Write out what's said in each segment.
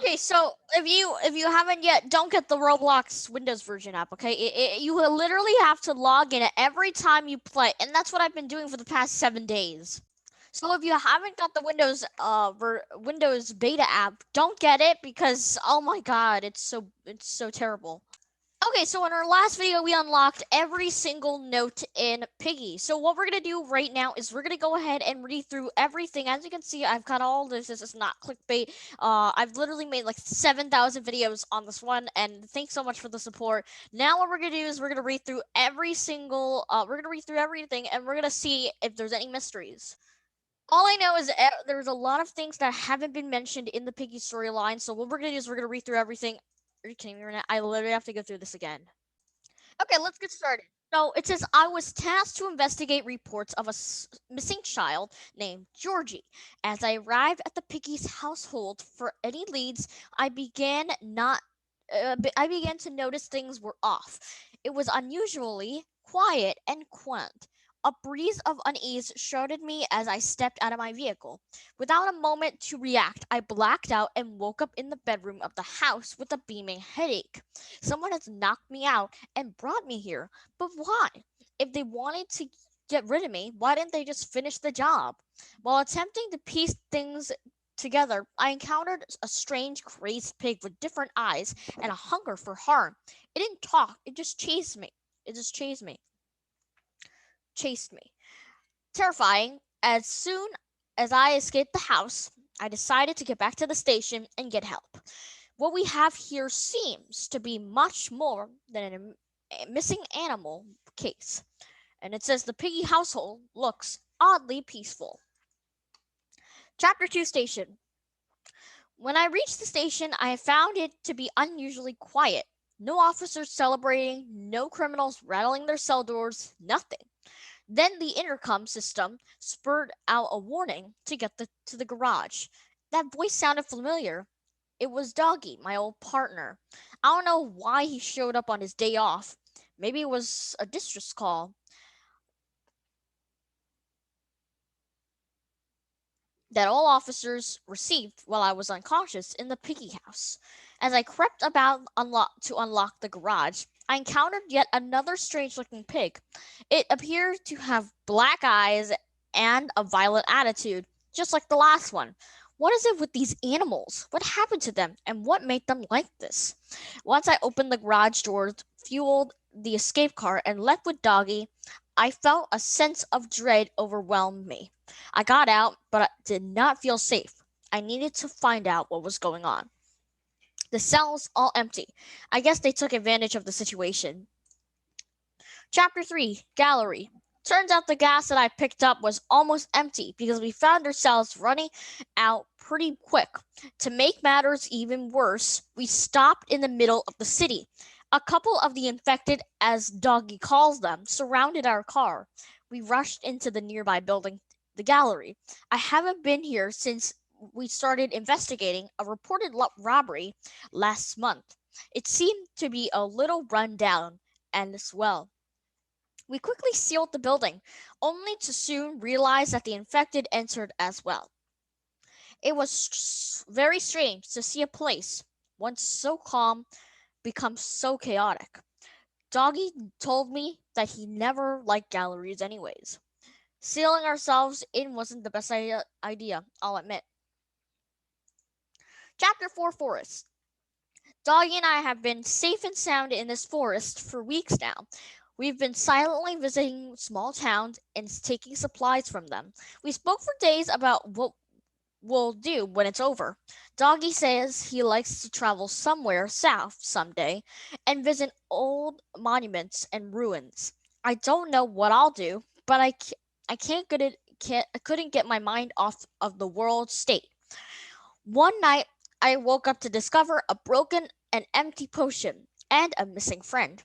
Okay, so if you haven't yet, don't get the Roblox Windows version app. Okay, you will literally have to log in every time you play, and that's what I've been doing for the past 7 days. So if you haven't got the Windows beta app, don't get it because oh my god, it's so terrible. Okay, so in our last video, we unlocked every single note in Piggy. So what we're going to do right now is we're going to go ahead and read through everything. As you can see, I've got all this. This is not clickbait. I've literally made like 7,000 videos on this one, and thanks so much for the support. Now what we're going to do is we're going to read through we're going to read through everything, and we're going to see if there's any mysteries. All I know is there's a lot of things that haven't been mentioned in the Piggy storyline. So what we're gonna do is we're gonna read through everything. Are you kidding me right now? I literally have to go through this again. Okay, let's get started. So it says I was tasked to investigate reports of a missing child named Georgie. As I arrived at the Piggy's household for any leads, I began not. I began to notice things were off. It was unusually quiet and quaint. A breeze of unease shrouded me as I stepped out of my vehicle. Without a moment to react, I blacked out and woke up in the bedroom of the house with a beaming headache. Someone has knocked me out and brought me here. But why? If they wanted to get rid of me, why didn't they just finish the job? While attempting to piece things together, I encountered a strange, crazed pig with different eyes and a hunger for harm. It didn't talk, it just chased me. It just chased me. Terrifying, as soon as I escaped the house, I decided to get back to the station and get help. What we have here seems to be much more than a missing animal case. And it says the Piggy household looks oddly peaceful. Chapter 2 Station. When I reached the station, I found it to be unusually quiet. No officers celebrating, no criminals rattling their cell doors, nothing. Then the intercom system spurred out a warning to get to the garage. That voice sounded familiar. It was Doggy, my old partner. I don't know why he showed up on his day off. Maybe it was a distress call that all officers received while I was unconscious in the Piggy house. As I crept about to unlock the garage, I encountered yet another strange looking pig. It appeared to have black eyes and a violent attitude, just like the last one. What is it with these animals? What happened to them, and what made them like this? Once I opened the garage doors, fueled the escape car, and left with Doggy, I felt a sense of dread overwhelm me. I got out, but I did not feel safe. I needed to find out what was going on. The cells all empty. I guess they took advantage of the situation. Chapter 3 Gallery. Turns out the gas that I picked up was almost empty because we found ourselves running out pretty quick. To make matters even worse, we stopped in the middle of the city. A couple of the infected, as Doggy calls them, surrounded our car. We rushed into the nearby building, the gallery. I haven't been here since we started investigating a reported robbery last month. It seemed to be a little run down and as well. We quickly sealed the building, only to soon realize that the infected entered as well. It was very strange to see a place, once so calm, become so chaotic. Doggy told me that he never liked galleries anyways. Sealing ourselves in wasn't the best idea, I'll admit. Chapter 4 Forest. Doggy and I have been safe and sound in this forest for weeks now. We've been silently visiting small towns and taking supplies from them. We spoke for days about what we'll do when it's over. Doggy says he likes to travel somewhere south someday and visit old monuments and ruins. I don't know what I'll do, but I couldn't get my mind off of the world state. One night, I woke up to discover a broken and empty potion and a missing friend.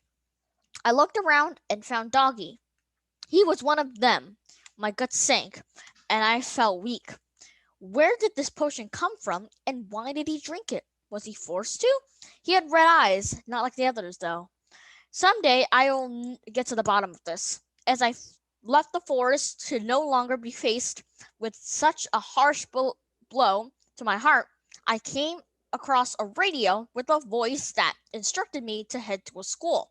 I looked around and found Doggy. He was one of them. My gut sank, and I felt weak. Where did this potion come from, and why did he drink it? Was he forced to? He had red eyes, not like the others, though. Someday I will get to the bottom of this. As I left the forest to no longer be faced with such a harsh blow to my heart, I came across a radio with a voice that instructed me to head to a school.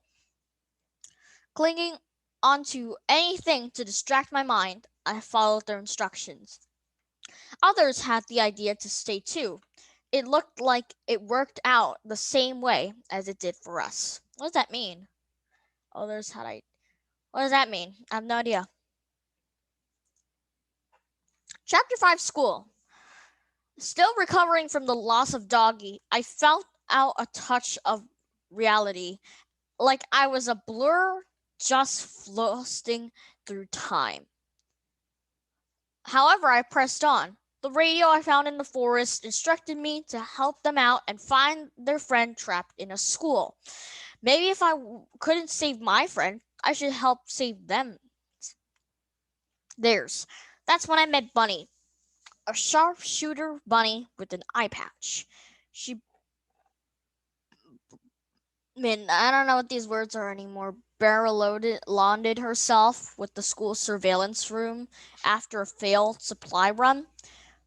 Clinging onto anything to distract my mind, I followed their instructions. Others had the idea to stay too. It looked like it worked out the same way as it did for us. What does that mean? Others had I. What does that mean? I have no idea. Chapter 5 School. Still recovering from the loss of Doggy, I felt out a touch of reality, like I was a blur just floating through time. However, I pressed on. The radio I found in the forest instructed me to help them out and find their friend trapped in a school. Maybe if I couldn't save my friend, I should help save them. Theirs. That's when I met Bunny, a sharpshooter bunny with an eye patch. She, I don't know what these words are anymore. Barrel-loaded herself with the school surveillance room after a failed supply run.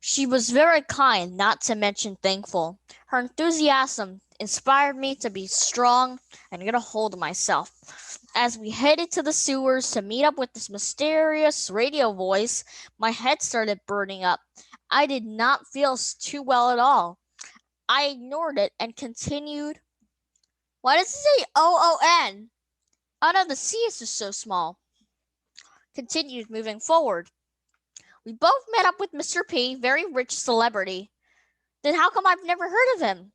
She was very kind, not to mention thankful. Her enthusiasm inspired me to be strong and get a hold of myself. As we headed to the sewers to meet up with this mysterious radio voice, my head started burning up. I did not feel too well at all. I ignored it and continued. Why does it say OON? Oh no, the C is just so small. Continued moving forward. We both met up with Mr. P, very rich celebrity. Then how come I've never heard of him?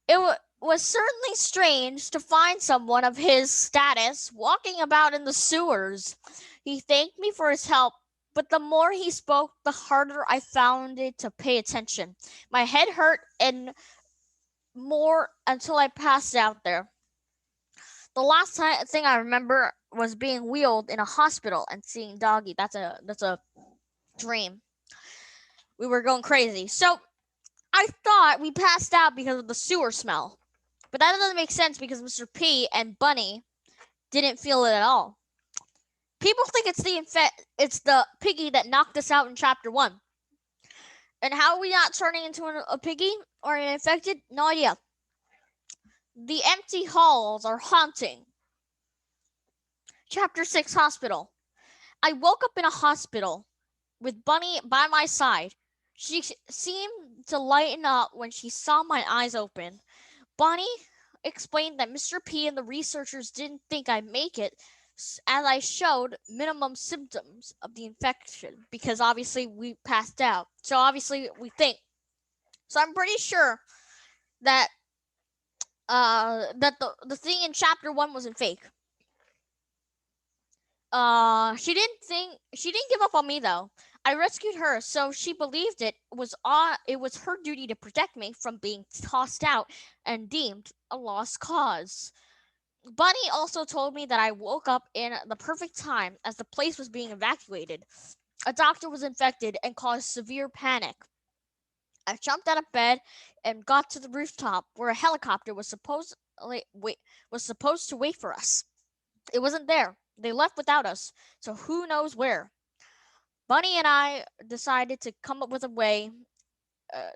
It was certainly strange to find someone of his status walking about in the sewers. He thanked me for his help, but the more he spoke, the harder I found it to pay attention. My head hurt and more until I passed out there. The last thing I remember was being wheeled in a hospital and seeing Doggy. That's a dream. We were going crazy. So I thought we passed out because of the sewer smell. But that doesn't make sense because Mr. P and Bunny didn't feel it at all. People think it's the Piggy that knocked us out in chapter 1. And how are we not turning into a Piggy or an infected? No idea. The empty halls are haunting. Chapter 6 Hospital. I woke up in a hospital with Bunny by my side. She seemed to lighten up when she saw my eyes open. Bunny explained that Mr. P and the researchers didn't think I'd make it as I showed minimum symptoms of the infection because obviously we passed out. So obviously we think. So I'm pretty sure that the thing in chapter 1 wasn't fake. She didn't give up on me though. I rescued her, so she believed it was her duty to protect me from being tossed out and deemed a lost cause. Bunny also told me that I woke up in the perfect time as the place was being evacuated. A doctor was infected and caused severe panic. I jumped out of bed and got to the rooftop where a helicopter was supposed to wait for us. It wasn't there. They left without us, so who knows where. Bunny and I decided to come up with a way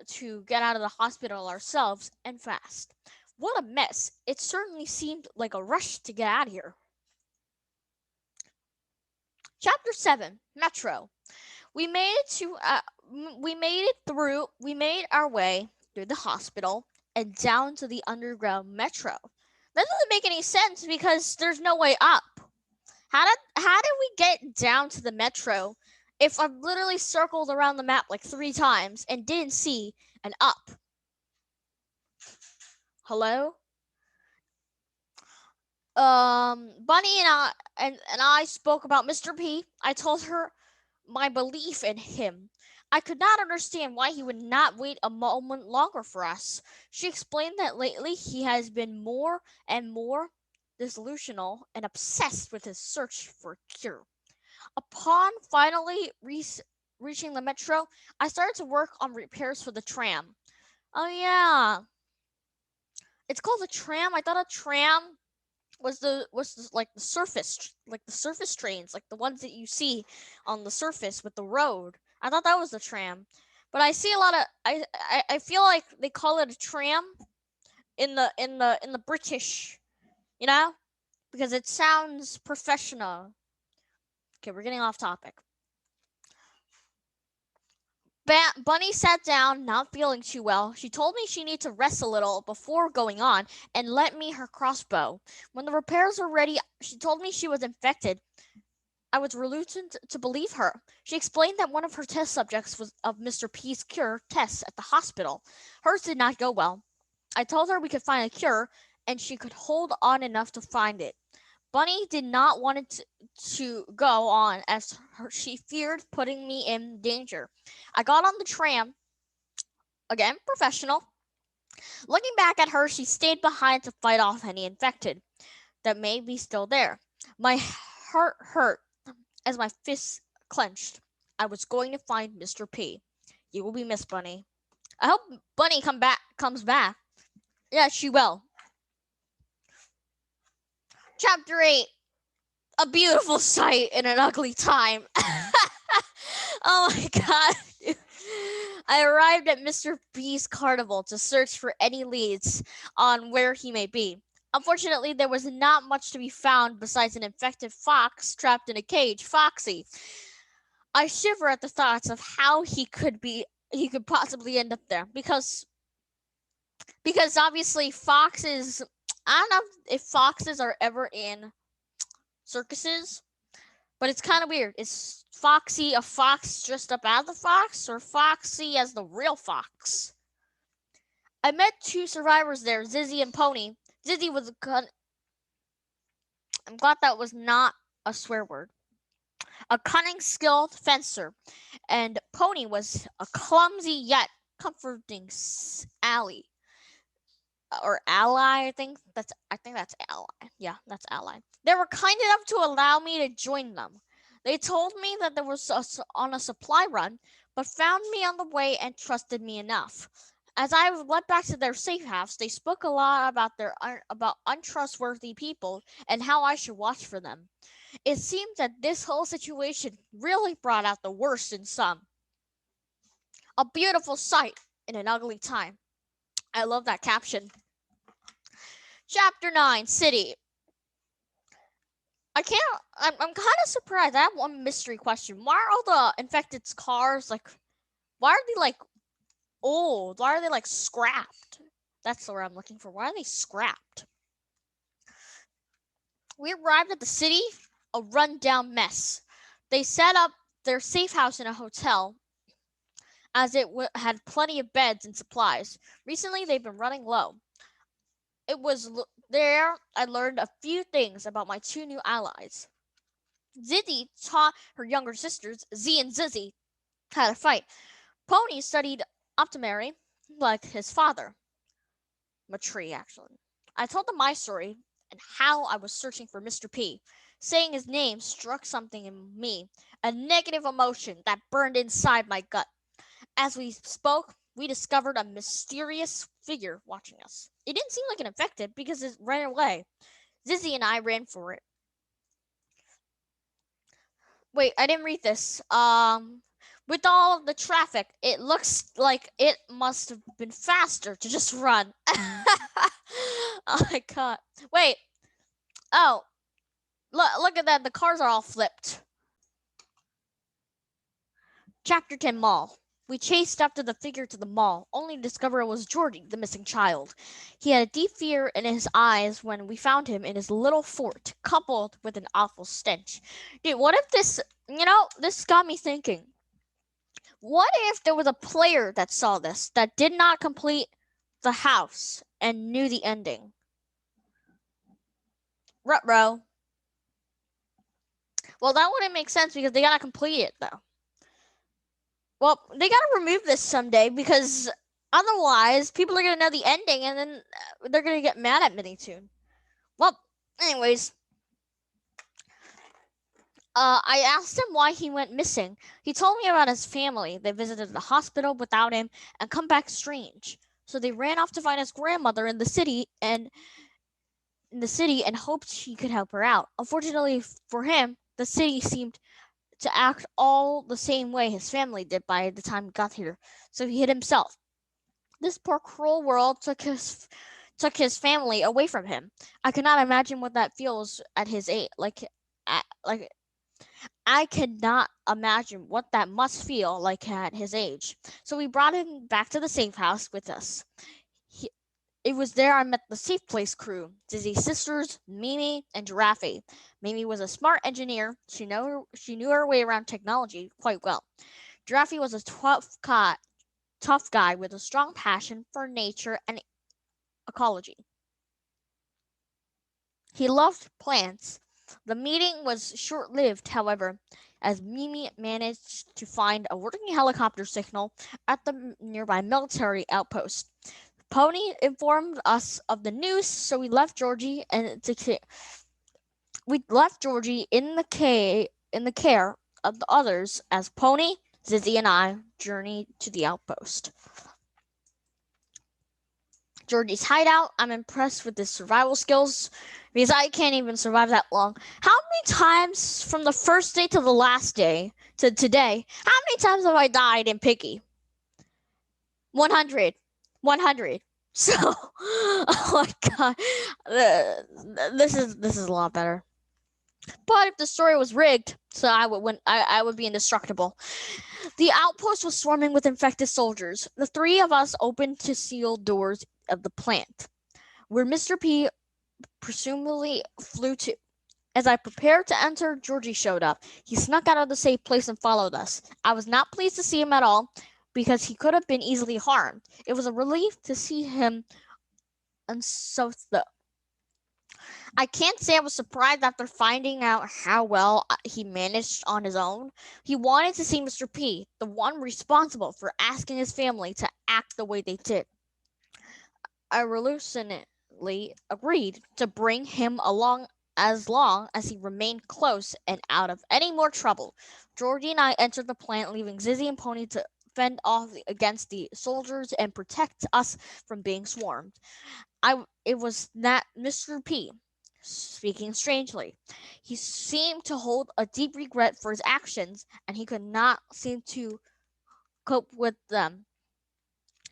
to get out of the hospital ourselves and fast. What a mess. It certainly seemed like a rush to get out of here. Chapter 7 Metro. We made our way through the hospital and down to the underground metro. That doesn't make any sense because there's no way up. How did we get down to the metro if I've literally circled around the map like 3 times and didn't see an up? Hello? Bunny and I spoke about Mr. P. I told her my belief in him. I could not understand why he would not wait a moment longer for us. She explained that lately he has been more and more disillusional and obsessed with his search for a cure. Upon finally reaching the metro, I started to work on repairs for the tram. Oh yeah, it's called a tram. I thought a tram was like the surface trains, like the ones that you see on the surface with the road. I thought that was the tram. But I see a lot of I feel like they call it a tram in the British, you know, because it sounds professional. Okay, we're getting off topic. Bunny sat down, not feeling too well. She told me she needed to rest a little before going on and lent me her crossbow. When the repairs were ready, she told me she was infected. I was reluctant to believe her. She explained that one of her test subjects was of Mr. P's cure tests at the hospital. Hers did not go well. I told her we could find a cure and she could hold on enough to find it. Bunny did not want it to go on as she feared putting me in danger. I got on the tram, again, professional. Looking back at her, she stayed behind to fight off any infected that may be still there. My heart hurt as my fists clenched. I was going to find Mr. P. You will be missed, Bunny. I hope Bunny comes back. Yeah, she will. Chapter 8. A beautiful sight in an ugly time. Oh my god. I arrived at Mr. B's carnival to search for any leads on where he may be. Unfortunately, there was not much to be found besides an infected fox trapped in a cage, Foxy. I shiver at the thoughts of how he could possibly end up there because obviously foxes, I don't know if foxes are ever in circuses, but it's kind of weird. Is Foxy a fox dressed up as a fox or Foxy as the real fox? I met two survivors there, Zizzy and Pony. Zizzy was I'm glad that was not a swear word. A cunning, skilled fencer, and Pony was a clumsy yet comforting ally or ally. I think that's ally. Yeah, that's ally. They were kind enough to allow me to join them. They told me that there was on a supply run, but found me on the way and trusted me enough. As I went back to their safe house, they spoke a lot about about untrustworthy people and how I should watch for them. It seemed that this whole situation really brought out the worst in some. A beautiful sight in an ugly time. I love that caption. Chapter 9, City. I'm kind of surprised. I have one mystery question. Why are all the infected cars why are they old? Why are they scrapped? That's the word I'm looking for. Why are they scrapped? We arrived at the city, a rundown mess. They set up their safe house in a hotel as it had plenty of beds and supplies. Recently, they've been running low. It was there I learned a few things about my two new allies. Zizzy taught her younger sisters, Z and Zizzy, how to fight. Pony studied optometry like his father. Matri, actually. I told them my story and how I was searching for Mr. P. Saying his name struck something in me, a negative emotion that burned inside my gut. As we spoke, we discovered a mysterious figure watching us. It didn't seem like an infected because it ran away. Zizzy and I ran for it. Wait, I didn't read this. With all of the traffic, it looks like it must have been faster to just run. Oh my god. Wait. Oh. Look at that. The cars are all flipped. Chapter 10, Mall. We chased after the figure to the mall, only to discover it was Georgie, the missing child. He had a deep fear in his eyes when we found him in his little fort, coupled with an awful stench. Dude, what if this got me thinking. What if there was a player that saw this, that did not complete the house and knew the ending? Ruh-roh. Well, that wouldn't make sense because they gotta complete it, though. Well, they gotta remove this someday because otherwise people are gonna know the ending and then they're gonna get mad at Minitoon. Well, anyways, I asked him why he went missing. He told me about his family. They visited the hospital without him and come back strange. So they ran off to find his grandmother in the city and hoped she could help her out. Unfortunately for him, the city seemed to act all the same way his family did by the time he got here, so he hid himself. This poor cruel world took his family away from him. I cannot imagine what that feels at his age. Like I cannot imagine what that must feel like at his age. So we brought him back to the safe house with us. He, it was there I met the Safe Place crew, Dizzy's sisters, Mimi, and Giraffe. Mimi was a smart engineer. She knew her way around technology quite well. Giraffe was a tough guy with a strong passion for nature and ecology. He loved plants. The meeting was short-lived, however, as Mimi managed to find a working helicopter signal at the nearby military outpost. Pony informed us of the news, so we left Georgie in the care of the others as Pony, Zizzy, and I journeyed to the outpost. Georgie's hideout. I'm impressed with his survival skills because I can't even survive that long. How many times from the first day to the last day to today, how many times have I died in Piggy? 100. 100. So, oh my god, this is a lot better. But if the story was rigged, so I would be indestructible. The outpost was swarming with infected soldiers. The three of us opened the sealed doors of the plant, where Mr. P presumably flew to. As I prepared to enter, Georgie showed up. He snuck out of the safe place and followed us. I was not pleased to see him at all, because he could have been easily harmed. It was a relief to see him unsothed. I can't say I was surprised after finding out how well he managed on his own. He wanted to see Mr. P, the one responsible for asking his family to act the way they did. I reluctantly agreed to bring him along as long as he remained close and out of any more trouble. Georgie and I entered the plant, leaving Zizzy and Pony to fend off against the soldiers and protect us from being swarmed. It was that Mr. P, speaking strangely. He seemed to hold a deep regret for his actions, and he could not seem to cope with them.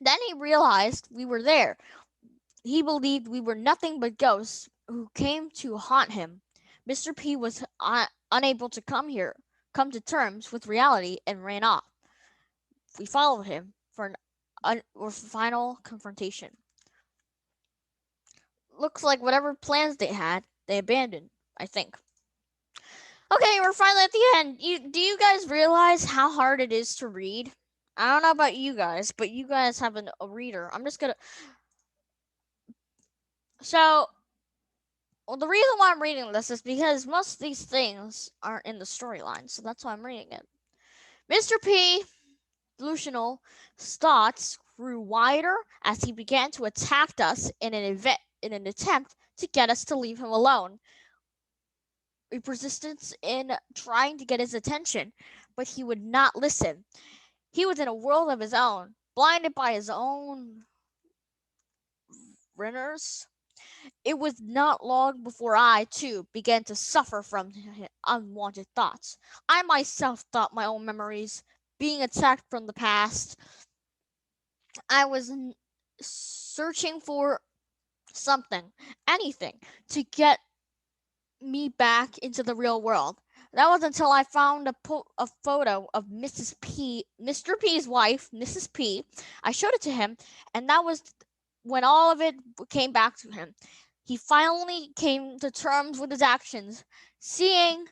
Then he realized we were there. He believed we were nothing but ghosts who came to haunt him. Mr. P was unable to come to terms with reality, and ran off. We followed him for a final confrontation. Looks like whatever plans they had, they abandoned, I think. Okay, we're finally at the end. Do you guys realize how hard it is to read? I don't know about you guys, but you guys have a reader. I'm just gonna. So, well, the reason why I'm reading this is because most of these things aren't in the storyline, so that's why I'm reading it. Mr. P. Delusional thoughts grew wider as he began to attack us in an attempt to get us to leave him alone. We persisted in trying to get his attention, but he would not listen. He was in a world of his own, blinded by his own runners. It was not long before I, too, began to suffer from unwanted thoughts. I myself thought my own memories, being attacked from the past. I was searching for something, anything, to get me back into the real world. That was until I found a photo of Mr. P's wife, Mrs. P. I showed it to him, and that was when all of it came back to him. He finally came to terms with his actions, seeing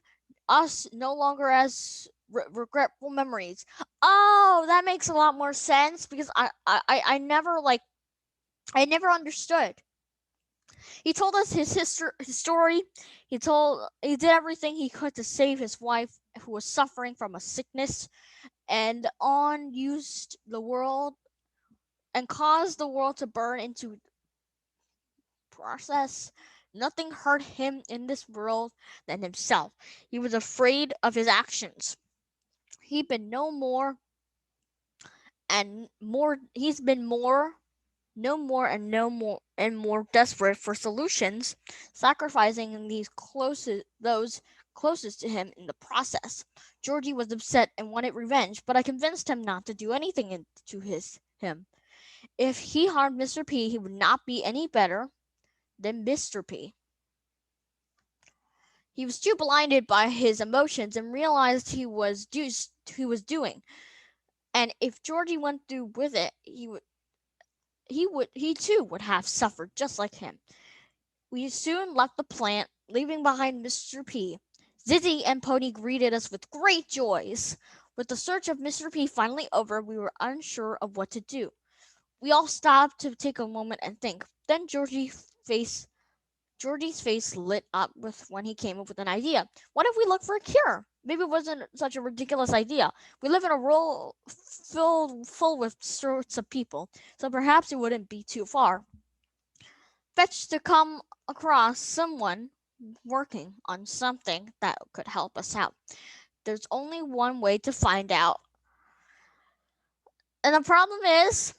us no longer as regretful memories. Oh, that makes a lot more sense, because I never understood. He told us his story. He did everything he could to save his wife, who was suffering from a sickness, and used the world and caused the world to burn into process. Nothing hurt him in this world than himself. He was afraid of his actions. He's been no more and more desperate for solutions, sacrificing those closest to him in the process. Georgie was upset and wanted revenge, but I convinced him not to do anything to him. If he harmed Mr. P, he would not be any better than Mr. P. He was too blinded by his emotions and realized he was doing. And if Georgie went through with it, he too would have suffered just like him. We soon left the plant, leaving behind Mr. P. Zizzy and Pony greeted us with great joys. With the search of Mr. P finally over, we were unsure of what to do. We all stopped to take a moment and think. Then Georgie's face lit up when he came up with an idea. What if we look for a cure? Maybe it wasn't such a ridiculous idea. We live in a world full with sorts of people, so perhaps it wouldn't be too far fetched to come across someone working on something that could help us out. There's only one way to find out. And the problem is,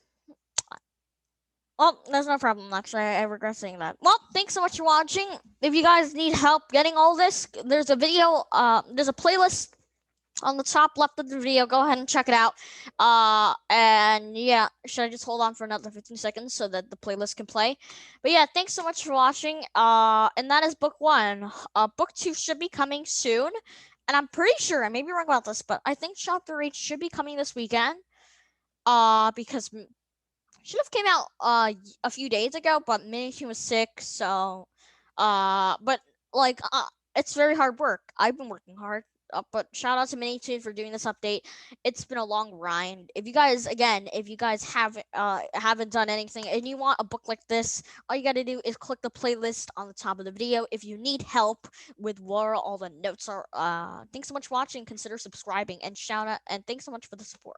oh, there's no problem actually. I regret saying that. Well, thanks so much for watching. If you guys need help getting all this, there's a video, there's a playlist on the top left of the video. Go ahead and check it out. And yeah, should I just hold on for another 15 seconds so that the playlist can play? But yeah, thanks so much for watching. And that is book 1. Book 2 should be coming soon. And I'm pretty sure, I may be wrong about this, but I think chapter 8 should be coming this weekend. Because should have came out a few days ago, but Mini was sick, so but like it's very hard work. I've been working hard. But shout out to Mini for doing this update. It's been a long grind. If you guys haven't done anything and you want a book like this, all you gotta do is click the playlist on the top of the video. If you need help with where all the notes are, thanks so much for watching. Consider subscribing and shout out and thanks so much for the support.